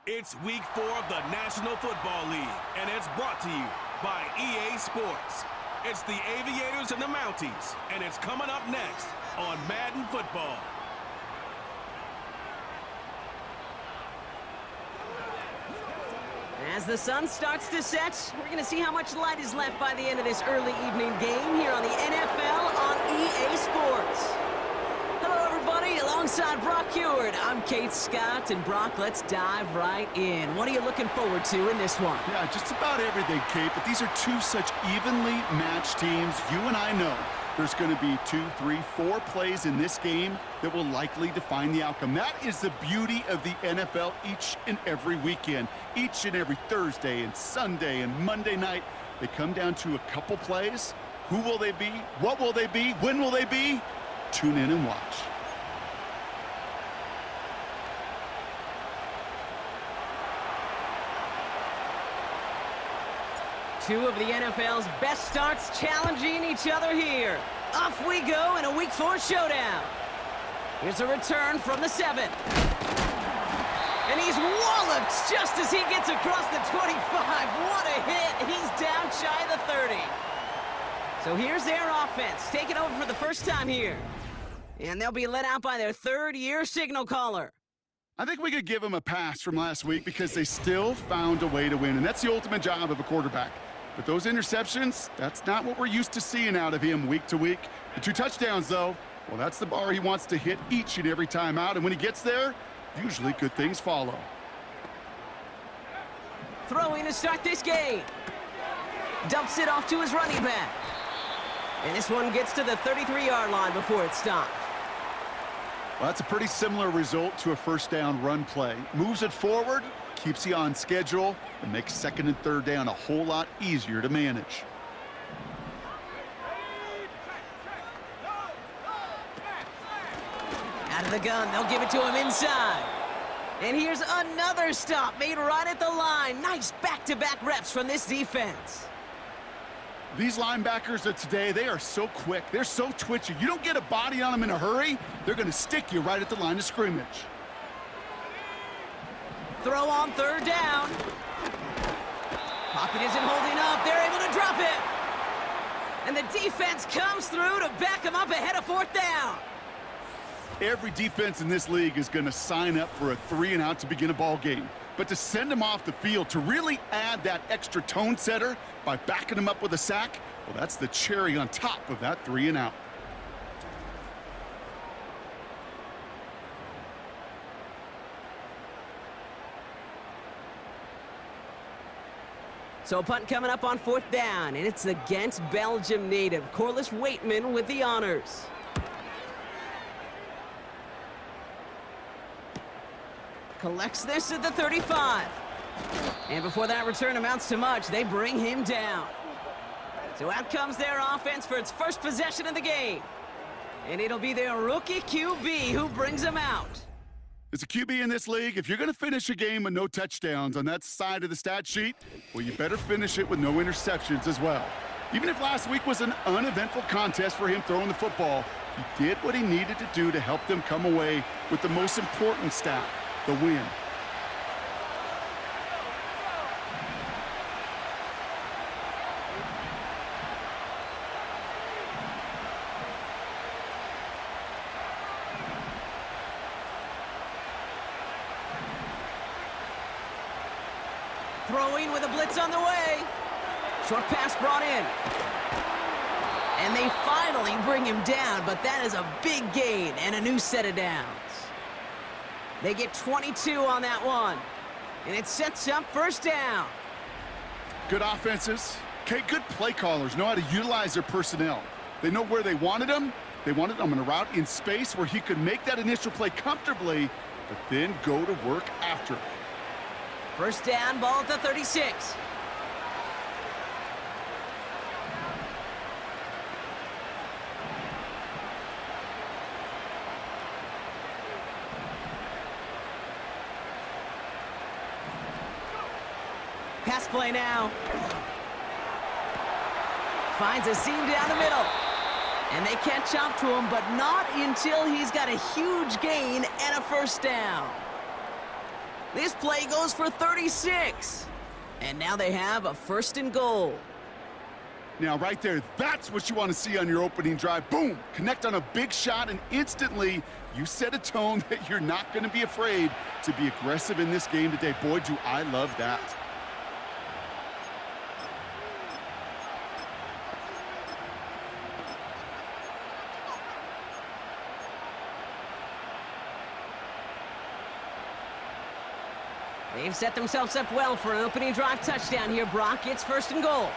It's week 4 of the National Football League, and it's brought to you by EA Sports. It's the Aviators and the Mounties, and it's coming up next on Madden Football. As the sun starts to set, we're going to see how much light is left by the end of this early evening game here on the NFL on EA Sports. Hello, everybody. Alongside Brock Heward, I'm Kate Scott. And Brock, let's dive right in. What are you looking forward to in this one? Yeah, just about everything, Kate. But these are two such evenly matched teams. You and I know there's going to be 2, 3, 4 plays in this game that will likely define the outcome. That is the beauty of the NFL each and every weekend. Each and every Thursday and Sunday and Monday night, they come down to a couple plays. Who will they be? What will they be? When will they be? Tune in and watch. Two of the NFL's best starts challenging each other here. Off we go in a Week 4 showdown. Here's a return from the 7. And he's walloped just as he gets across the 25. What a hit. He's down shy of the 30. So here's their offense, taking over for the first time here. And they'll be let out by their third-year signal caller. I think we could give them a pass from last week because they still found a way to win, and that's the ultimate job of a quarterback. But those interceptions, that's not what we're used to seeing out of him week to week. The 2 touchdowns, though, well, that's the bar he wants to hit each and every time out, and when he gets there, usually good things follow. Throwing to start this game. Dumps it off to his running back. And this one gets to the 33-yard line before it's stopped. Well, that's a pretty similar result to a first down run play. Moves it forward, keeps you on schedule, and makes second and third down a whole lot easier to manage. Out of the gun, they'll give it to him inside. And here's another stop made right at the line. Nice back-to-back reps from this defense. These linebackers of today, they are so quick. They're so twitchy. You don't get a body on them in a hurry, they're going to stick you right at the line of scrimmage. Throw on third down. Pocket isn't holding up. They're able to drop it. And the defense comes through to back him up ahead of fourth down. Every defense in this league is going to sign up for a 3-and-out to begin a ball game. But to send them off the field, to really add that extra tone setter by backing them up with a sack, well, that's the cherry on top of that 3-and-out. So a punt coming up on fourth down, and it's against Belgium native Corliss Waitman with the honors. Collects this at the 35. And before that return amounts to much, they bring him down. So out comes their offense for its first possession of the game. And it'll be their rookie QB who brings them out. As a QB in this league, if you're going to finish a game with no touchdowns on that side of the stat sheet, well, you better finish it with no interceptions as well. Even if last week was an uneventful contest for him throwing the football, he did what he needed to do to help them come away with the most important stat, the win. Throwing with a blitz on the way. Short pass brought in. And they finally bring him down, but that is a big gain and a new set of downs. They get 22 on that one. And it sets up first down. Good offenses. Okay, good play callers know how to utilize their personnel. They know where they wanted him. They wanted him on a route in space where he could make that initial play comfortably, but then go to work after it. First down, ball at the 36. Pass play now. Finds a seam down the middle. And they catch up to him, but not until he's got a huge gain and a first down. This play goes for 36. And now they have a 1st and goal. Now, right there, that's what you want to see on your opening drive. Boom! Connect on a big shot, and instantly you set a tone that you're not going to be afraid to be aggressive in this game today. Boy, do I love that. They've set themselves up well for an opening drive touchdown here, Brock. It's 1st and goal.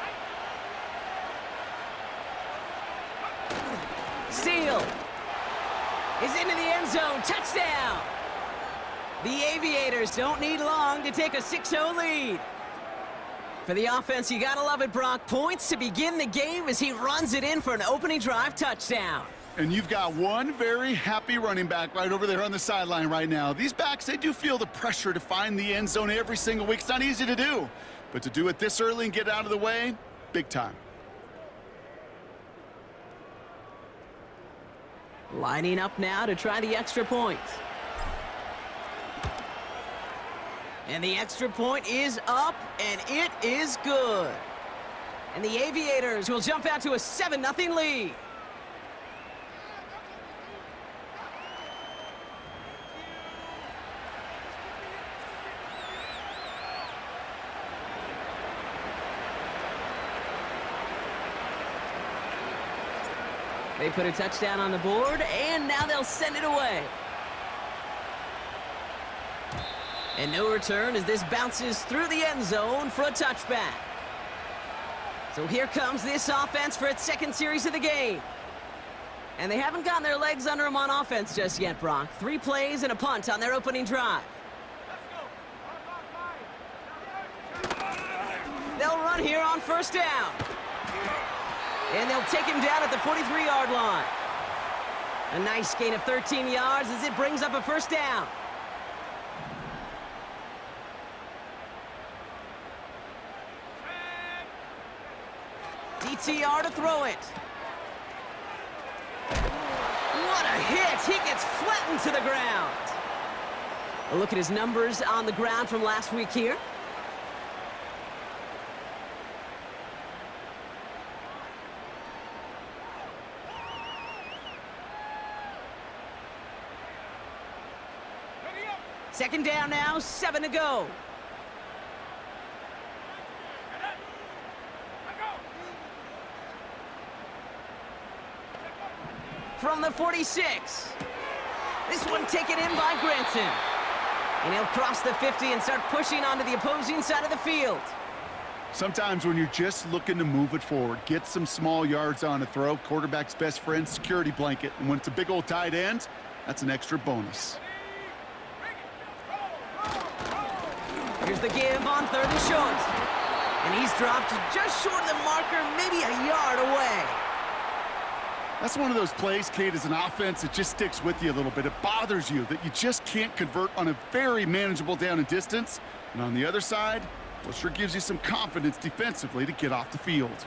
Steele is into the end zone. Touchdown! The Aviators don't need long to take a 6-0 lead. For the offense, you gotta love it, Brock. Points to begin the game as he runs it in for an opening drive touchdown. And you've got one very happy running back right over there on the sideline right now. These backs, they do feel the pressure to find the end zone every single week. It's not easy to do, but to do it this early and get out of the way, big time. Lining up now to try the extra point. And the extra point is up, and it is good. And the Aviators will jump out to a 7-0 lead. They put a touchdown on the board, and now they'll send it away. And no return as this bounces through the end zone for a touchback. So here comes this offense for its 2nd series of the game. And they haven't gotten their legs under them on offense just yet, Brock. 3 plays and a punt on their opening drive. They'll run here on 1st down. And they'll take him down at the 43-yard line. A nice gain of 13 yards as it brings up a 1st down. DTR to throw it. What a hit! He gets flattened to the ground. A look at his numbers on the ground from last week here. Second down now, 7 to go. From the 46. This one taken in by Granson. And he'll cross the 50 and start pushing onto the opposing side of the field. Sometimes when you're just looking to move it forward, get some small yards on a throw, quarterback's best friend, security blanket. And when it's a big old tight end, that's an extra bonus. Here's the give on 3rd and short. And he's dropped just short of the marker, maybe a yard away. That's one of those plays, Kate, as an offense, it just sticks with you a little bit. It bothers you that you just can't convert on a very manageable down and distance. And on the other side, well, it sure gives you some confidence defensively to get off the field.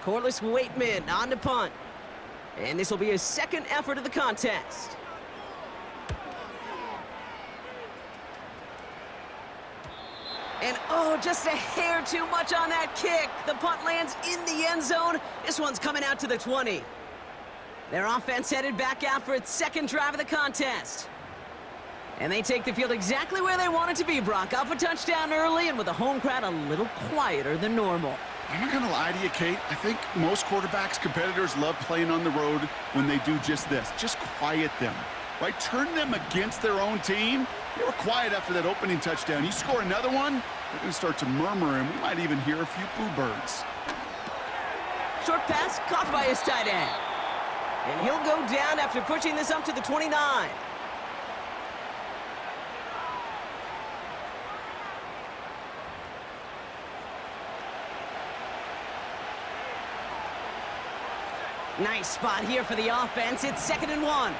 Corliss Waitman on the punt. And this will be his 2nd effort of the contest. And oh, just a hair too much on that kick. The punt lands in the end zone. This one's coming out to the 20. Their offense headed back out for its 2nd drive of the contest. And they take the field exactly where they want it to be, Brock. Up a touchdown early and with the home crowd a little quieter than normal. I'm not going to lie to you, Kate. I think most quarterbacks, competitors love playing on the road when they do just this. Just quiet them, right? Turn them against their own team. They were quiet after that opening touchdown. You score another one, they're going to start to murmur, and we might even hear a few boo birds. Short pass caught by his tight end. And he'll go down after pushing this up to the 29. Nice spot here for the offense. It's 2nd and 1.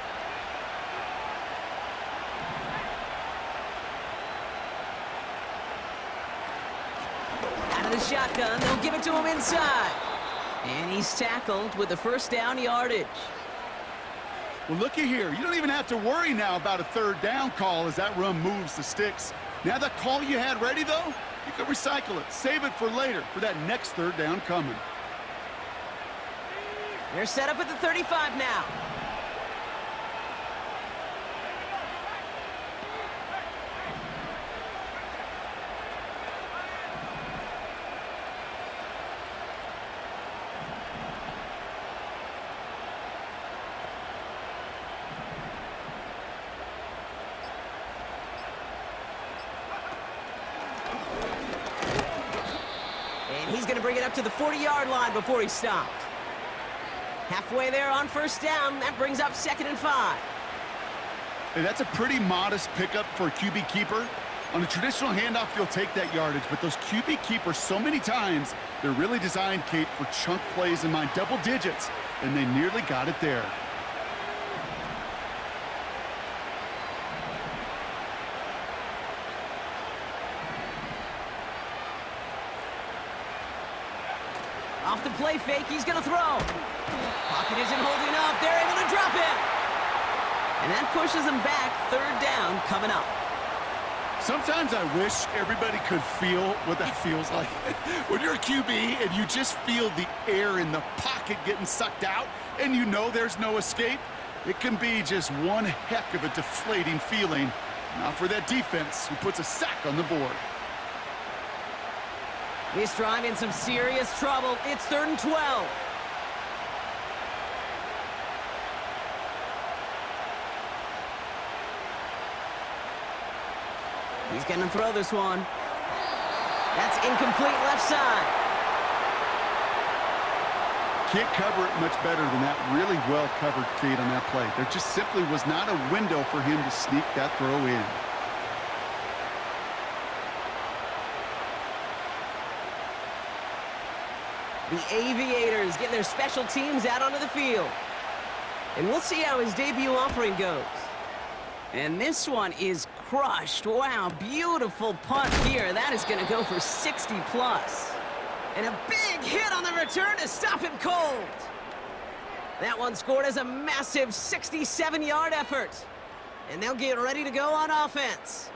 Out of the shotgun, they'll give it to him inside. And he's tackled with the 1st down yardage. Well, looky here. You don't even have to worry now about a third down call as that run moves the sticks. Now that call you had ready, though, you can recycle it. Save it for later for that next third down coming. They're set up at the 35 now. And he's going to bring it up to the 40-yard line before he stopped. Halfway there on first down. That brings up 2nd and 5. Hey, that's a pretty modest pickup for a QB keeper. On a traditional handoff, you'll take that yardage, but those QB keepers, so many times, they're really designed, Kate, for chunk plays in my double digits, and they nearly got it there. Off the play fake, he's going to throw. Pocket isn't holding up. They're able to drop it. And that pushes them back. 3rd down coming up. Sometimes I wish everybody could feel what that feels like. When you're a QB and you just feel the air in the pocket getting sucked out and you know there's no escape, it can be just one heck of a deflating feeling. Not for that defense who puts a sack on the board. This drive in some serious trouble. It's 3rd and 12. He's going to throw this one. That's incomplete left side. Can't cover it much better than that. Really well covered, Kate, on that play. There just simply was not a window for him to sneak that throw in. The Aviators getting their special teams out onto the field. And we'll see how his debut offering goes. And this one is crushed. Wow, beautiful punt here. That is going to go for 60 plus. And a big hit on the return to stop him cold. That one scored as a massive 67-yard effort. And they'll get ready to go on offense.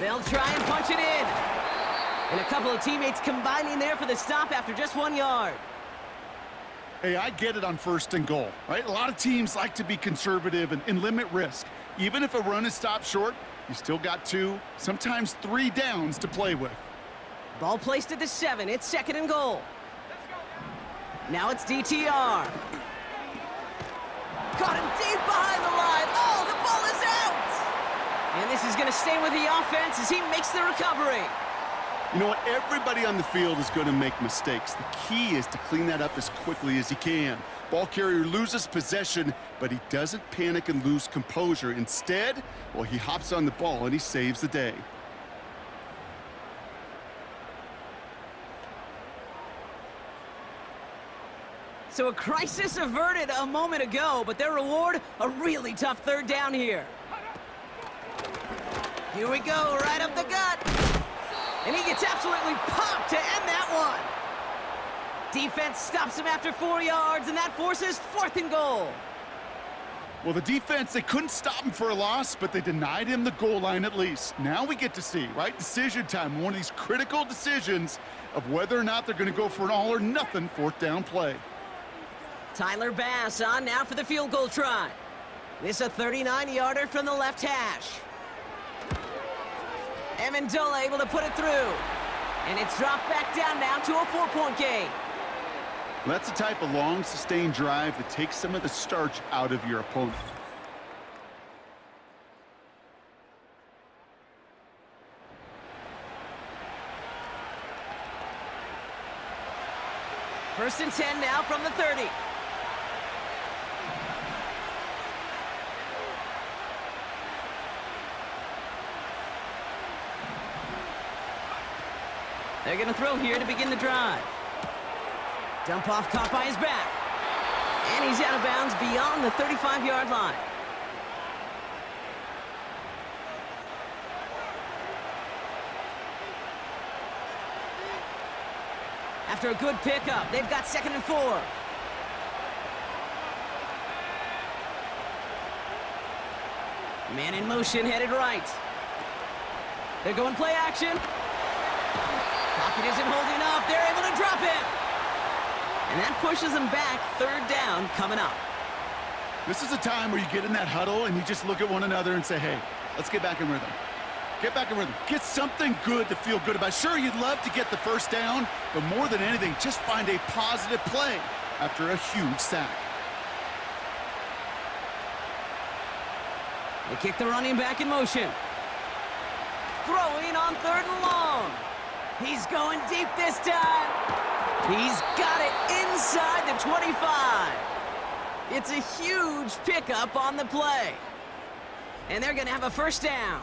They'll try and punch it in. And a couple of teammates combining there for the stop after just 1 yard. Hey, I get it on 1st and goal, right? A lot of teams like to be conservative and limit risk. Even if a run is stopped short, you still got 2, sometimes 3 downs to play with. Ball placed at the 7. It's 2nd and goal. Now it's DTR. Caught him deep behind the line. Oh, the ball is out! And this is going to stay with the offense as he makes the recovery. You know what? Everybody on the field is going to make mistakes. The key is to clean that up as quickly as he can. Ball carrier loses possession, but he doesn't panic and lose composure. Instead, well, he hops on the ball and he saves the day. So a crisis averted a moment ago, but their reward, a really tough 3rd down here. Here we go, right up the gut. And he gets absolutely popped to end that one. Defense stops him after 4 yards, and that forces 4th and goal. Well, the defense, they couldn't stop him for a loss, but they denied him the goal line at least. Now we get to see, right? Decision time, one of these critical decisions of whether or not they're going to go for an all-or-nothing 4th down play. Tyler Bass on now for the field goal try. This a 39-yarder from the left hash. Amendola able to put it through. And it's dropped back down now to a 4-point game. Well, that's the type of long, sustained drive that takes some of the starch out of your opponent. First and 10 now from the 30. They're going to throw here to begin the drive. Dump off caught by his back. And he's out of bounds beyond the 35-yard line. After a good pickup, they've got 2nd and 4. Man in motion, headed right. They're going play action. Pocket isn't holding up. They're able to drop it. And that pushes them back. 3rd down coming up. This is a time where you get in that huddle and you just look at one another and say, hey, let's get back in rhythm. Get back in rhythm. Get something good to feel good about. Sure, you'd love to get the 1st down, but more than anything, just find a positive play after a huge sack. They kick the running back in motion. Throwing on 3rd and long. He's going deep this time. He's got it inside the 25. It's a huge pickup on the play. And they're going to have a 1st down.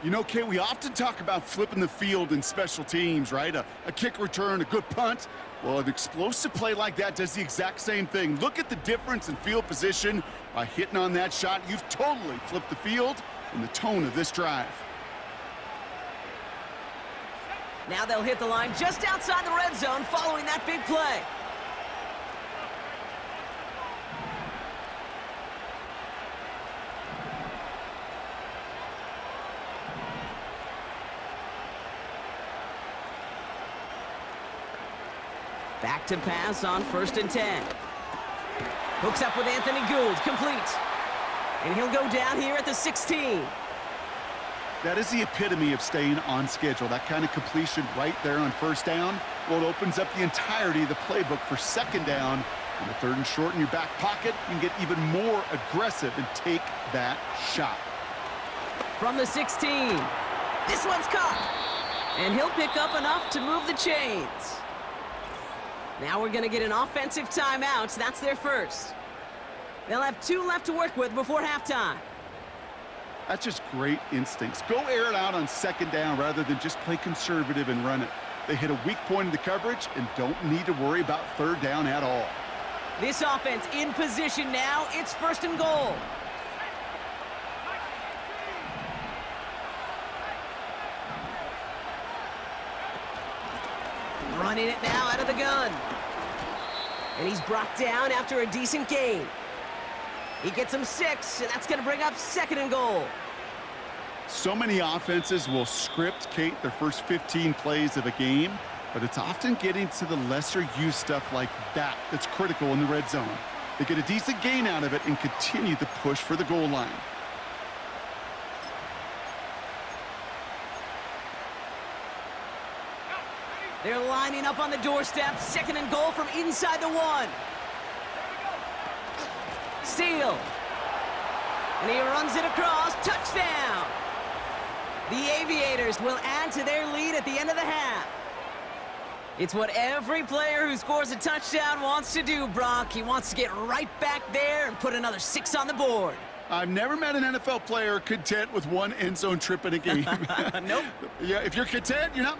You know, Kate, we often talk about flipping the field in special teams, right? A kick return, a good punt. Well, an explosive play like that does the exact same thing. Look at the difference in field position. By hitting on that shot, you've totally flipped the field and the tone of this drive. Now they'll hit the line just outside the red zone following that big play. Back to pass on 1st and 10. Hooks up with Anthony Gould, complete. And he'll go down here at the 16. That is the epitome of staying on schedule. That kind of completion right there on 1st down. Well, it opens up the entirety of the playbook for 2nd down. And the 3rd and short in your back pocket, you can get even more aggressive and take that shot. From the 16. This one's caught. And he'll pick up enough to move the chains. Now we're going to get an offensive timeout. That's their 1st. They'll have 2 left to work with before halftime. That's just great instincts. Go air it out on 2nd down rather than just play conservative and run it. They hit a weak point in the coverage and don't need to worry about 3rd down at all. This offense in position now. It's 1st and goal. Running it now out of the gun. And he's brought down after a decent gain. He gets him 6, and that's going to bring up 2nd and goal. So many offenses will script, Kate, their first 15 plays of a game, but it's often getting to the lesser-used stuff like that that's critical in the red zone. They get a decent gain out of it and continue the push for the goal line. They're lining up on the doorstep. 2nd and goal from inside the 1. Steele. And he runs it across. Touchdown! The Aviators will add to their lead at the end of the half. It's what every player who scores a touchdown wants to do, Brock. He wants to get right back there and put another 6 on the board. I've never met an NFL player content with 1 end zone trip in a game. Nope. Yeah, if you're content, you're not.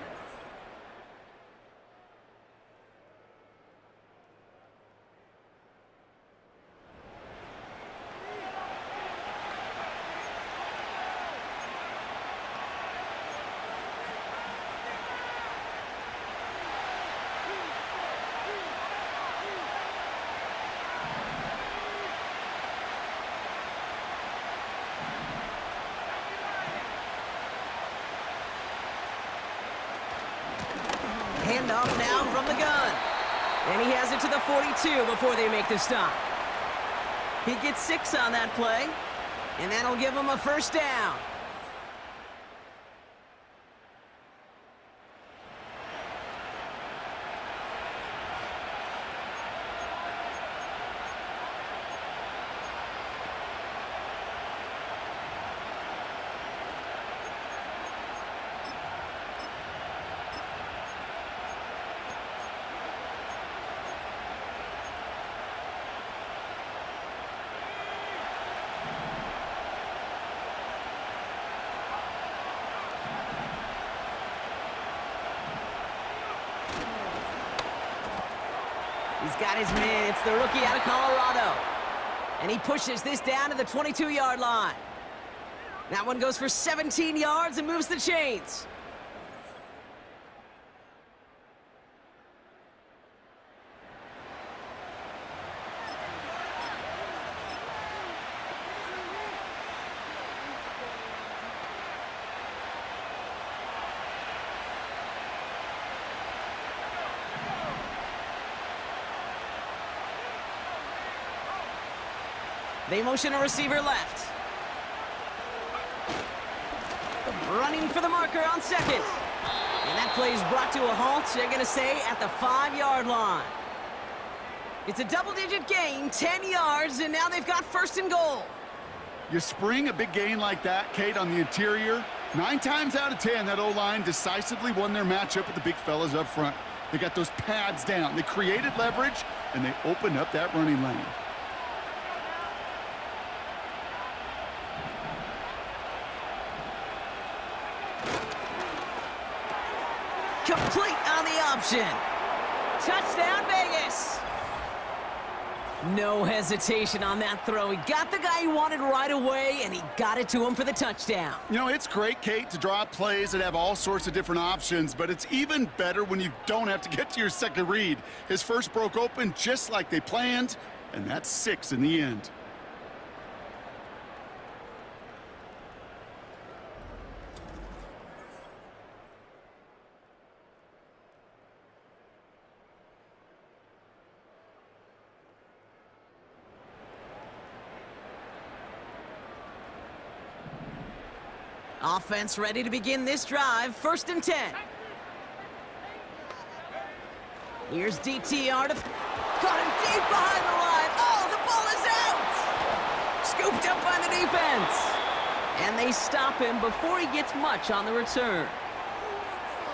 Handoff now from the gun. And he has it to the 42 before they make the stop. He gets 6 on that play, and that'll give him a 1st down. He's got his man. It's the rookie out of Colorado. And he pushes this down to the 22-yard line. That one goes for 17 yards and moves the chains. They motion a receiver left. Running for the marker on second. And that play is brought to a halt, they're going to say, at the 5-yard line. It's a double-digit gain, 10 yards, and now they've got first and goal. You spring a big gain like that, Kate, on the interior. 9 times out of 10, that O-line decisively won their matchup with the big fellas up front. They got those pads down. They created leverage, and they opened up that running lane. Complete on the option. Touchdown, Vegas. No hesitation on that throw. He got the guy he wanted right away, and he got it to him for the touchdown. You know, it's great, Kate, to draw up plays that have all sorts of different options, but it's even better when you don't have to get to your second read. His first broke open just like they planned, and that's 6 in the end. Offense ready to begin this drive. First and 10. Here's DTR to... Caught him deep behind the line. Oh, the ball is out! Scooped up by the defense. And they stop him before he gets much on the return.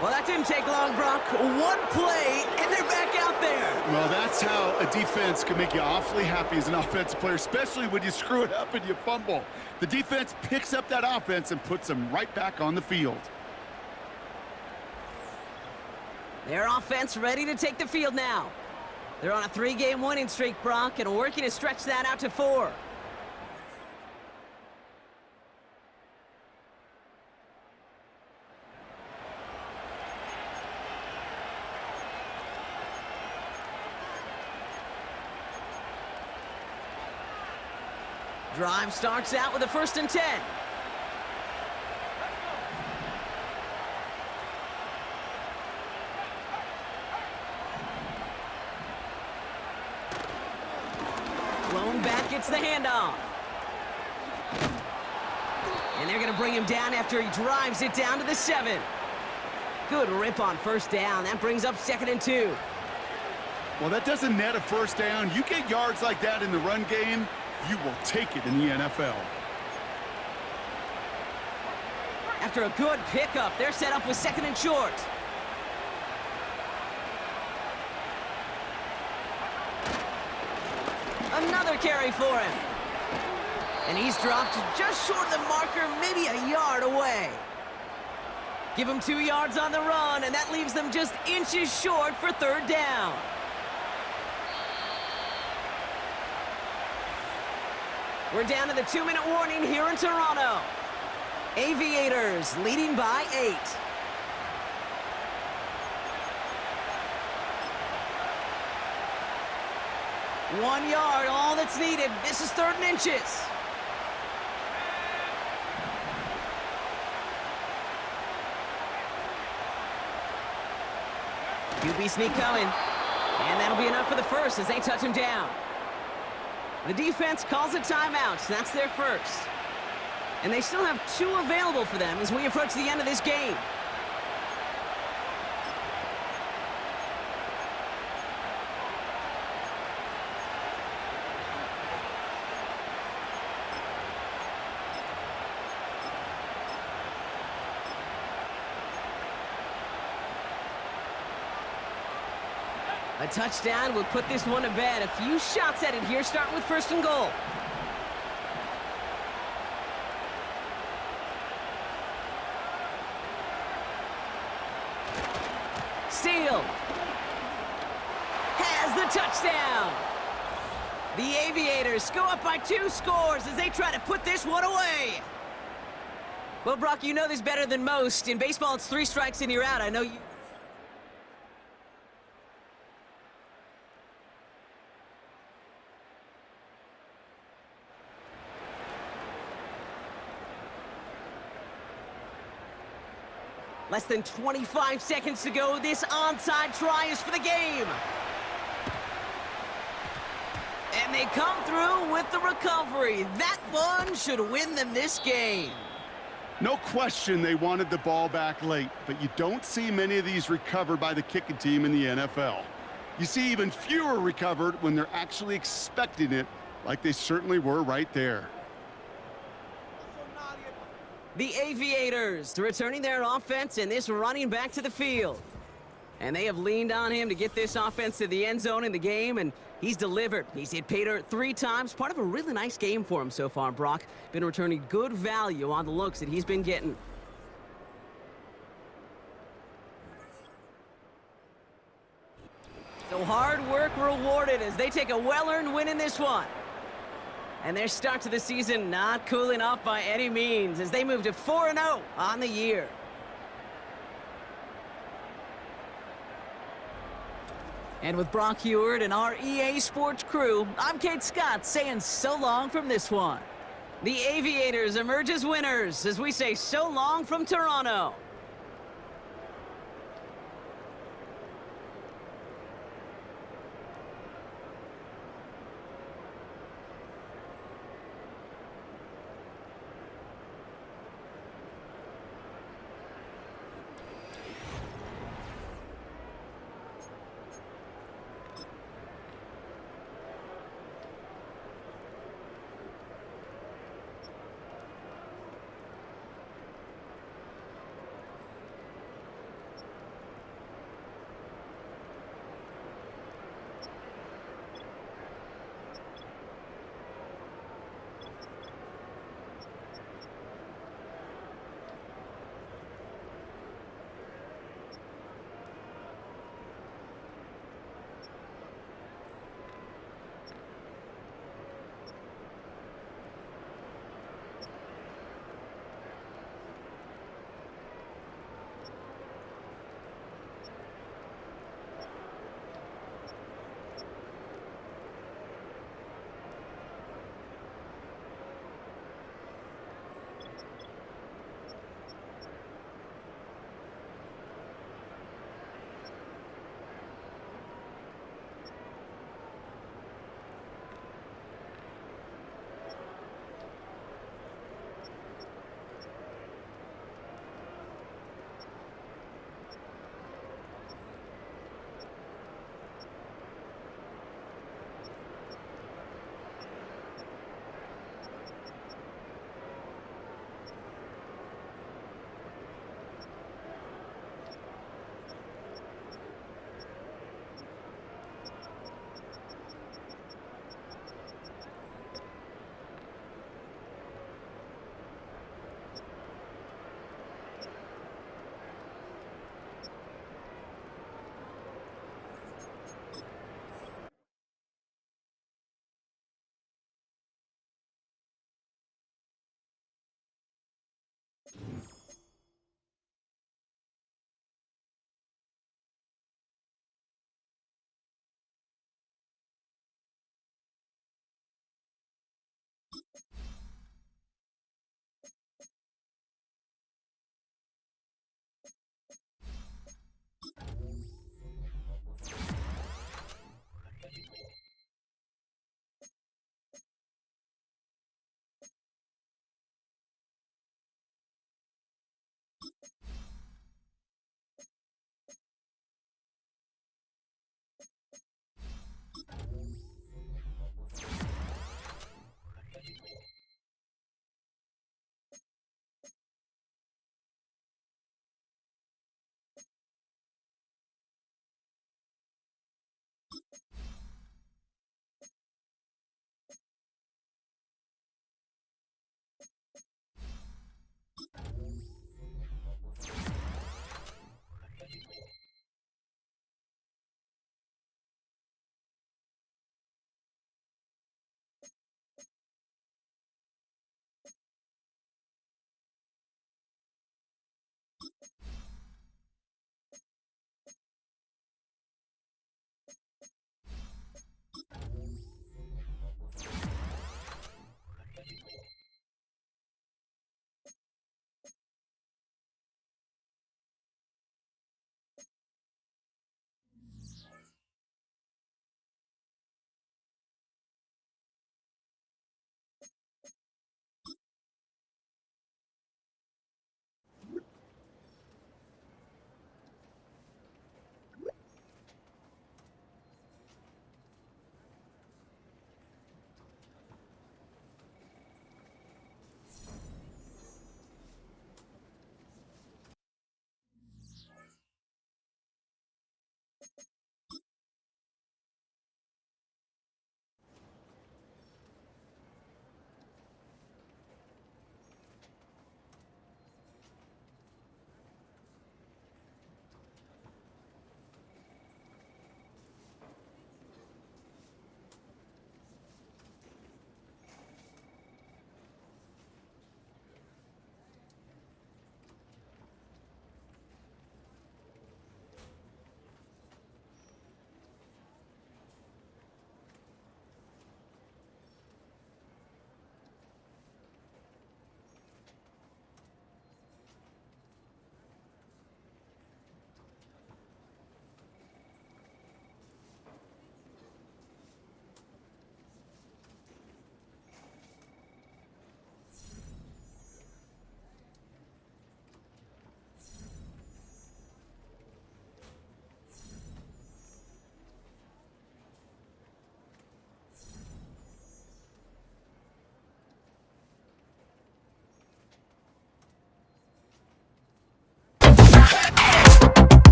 Well, that didn't take long, Brock. One play, and they're back out there. Well, that's how a defense can make you awfully happy as an offensive player, especially when you screw it up and you fumble. The defense picks up that offense and puts them right back on the field. Their offense ready to take the field now. They're on a 3-game winning streak, Brock, and working to stretch that out to 4. Drive starts out with a first and 10. Lone back gets the handoff. And they're going to bring him down after he drives it down to the 7. Good rip on first down. That brings up second and 2. Well, that doesn't net a first down. You get yards like that in the run game, you will take it in the NFL. After a good pickup, they're set up with second and short. Another carry for him. And he's dropped just short of the marker, maybe a yard away. Give him 2 yards on the run, and that leaves them just inches short for third down. We're down to the 2-minute warning here in Toronto. Aviators leading by 8. One yard, all that's needed. This is third and inches. QB sneak coming. And that'll be enough for the first as they touch him down. The defense calls a timeout. That's their first. And they still have 2 available for them as we approach the end of this game. A touchdown will put this one to bed. A few shots at it here, starting with first and goal. Steele. has the touchdown. The Aviators go up by 2 scores as they try to put this one away. Well, Brock, you know this better than most. In baseball, it's 3 strikes and you're out. I know you... Less than 25 seconds to go. This onside try is for the game. And they come through with the recovery. That one should win them this game. No question they wanted the ball back late, but you don't see many of these recovered by the kicking team in the NFL. You see even fewer recovered when they're actually expecting it, like they certainly were right there. The Aviators returning their offense and this running back to the field. And they have leaned on him to get this offense to the end zone in the game, and he's delivered. He's hit pay dirt 3 times. Part of a really nice game for him so far, Brock. Been returning good value on the looks that he's been getting. So hard work rewarded as they take a well-earned win in this one. And their start to the season not cooling off by any means as they move to 4-0 on the year. And with Brock Heward and our EA Sports crew, I'm Kate Scott saying so long from this one. The Aviators emerge as winners as we say so long from Toronto.